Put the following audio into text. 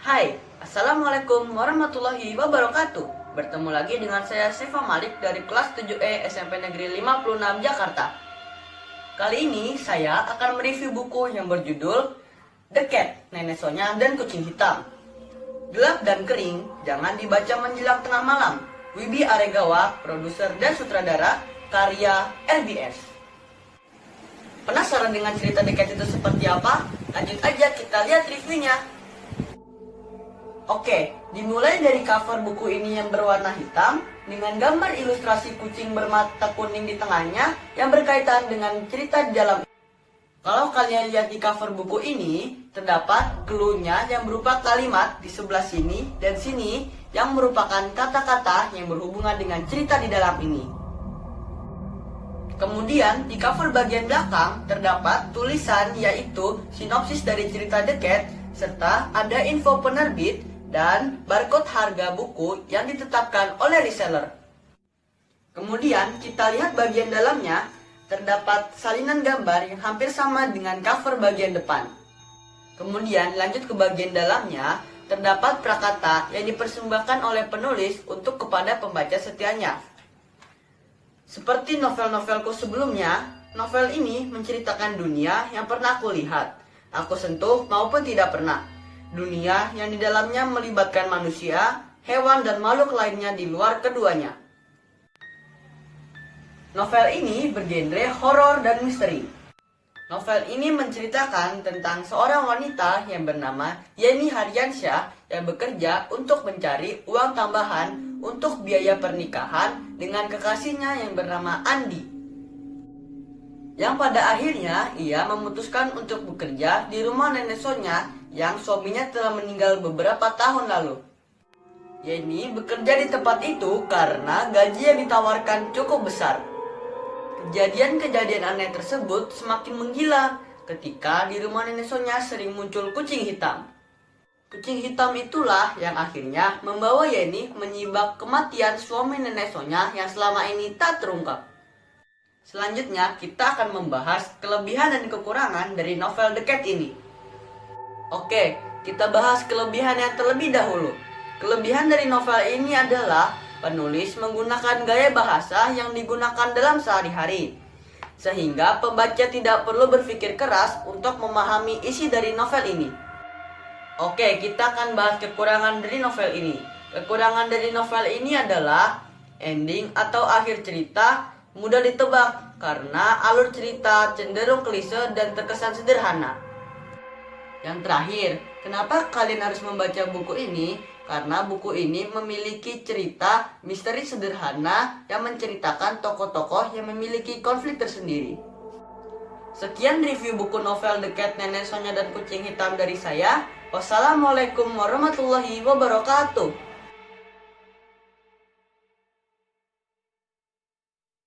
Hai, Assalamualaikum warahmatullahi wabarakatuh. Bertemu lagi dengan saya Siva Malik dari kelas 7E SMP Negeri 56 Jakarta. Kali ini saya akan mereview buku yang berjudul The Cat, Nenek Sonya dan Kucing Hitam. Gelap dan kering, jangan dibaca menjelang tengah malam. Wibi Aregawa, produser dan sutradara, karya RBS. Penasaran dengan cerita The Cat itu seperti apa? Lanjut aja kita lihat reviewnya. Oke, dimulai dari cover buku ini yang berwarna hitam dengan gambar ilustrasi kucing bermata kuning di tengahnya yang berkaitan dengan cerita di dalam. Kalau kalian lihat di cover buku ini, terdapat clue-nya yang berupa kalimat di sebelah sini dan sini yang merupakan kata-kata yang berhubungan dengan cerita di dalam ini. Kemudian di cover bagian belakang terdapat tulisan yaitu sinopsis dari cerita The Cat serta ada info penerbit dan barcode harga buku yang ditetapkan oleh reseller. Kemudian kita lihat bagian dalamnya, terdapat salinan gambar yang hampir sama dengan cover bagian depan. Kemudian lanjut ke bagian dalamnya, terdapat prakata yang dipersembahkan oleh penulis untuk kepada pembaca setianya. Seperti novel-novelku sebelumnya, novel ini menceritakan dunia yang pernah aku lihat, aku sentuh maupun tidak pernah. Dunia yang di dalamnya melibatkan manusia, hewan, dan makhluk lainnya di luar keduanya. Novel ini bergenre horor dan misteri. Novel ini menceritakan tentang seorang wanita yang bernama Yeni Haryansyah yang bekerja untuk mencari uang tambahan untuk biaya pernikahan dengan kekasihnya yang bernama Andi. Yang pada akhirnya ia memutuskan untuk bekerja di rumah nenek Sonya yang suaminya telah meninggal beberapa tahun lalu. Yeni bekerja di tempat itu karena gaji yang ditawarkan cukup besar. Kejadian-kejadian aneh tersebut semakin menggila ketika di rumah nenek Sonya sering muncul kucing hitam. Kucing hitam itulah yang akhirnya membawa Yeni menyibak kematian suami nenek Sonya yang selama ini tak terungkap. Selanjutnya kita akan membahas kelebihan dan kekurangan dari novel The Cat ini. Oke, kita bahas kelebihannya terlebih dahulu. Kelebihan dari novel ini adalah penulis menggunakan gaya bahasa yang digunakan dalam sehari-hari, sehingga pembaca tidak perlu berpikir keras untuk memahami isi dari novel ini. Oke, kita akan bahas kekurangan dari novel ini. Kekurangan dari novel ini adalah ending atau akhir cerita mudah ditebak karena alur cerita cenderung klise dan terkesan sederhana. Yang terakhir, kenapa kalian harus membaca buku ini? Karena buku ini memiliki cerita misteri sederhana yang menceritakan tokoh-tokoh yang memiliki konflik tersendiri. Sekian review buku novel The Cat, Nenek Sonya dan Kucing Hitam dari saya. Wassalamualaikum warahmatullahi wabarakatuh.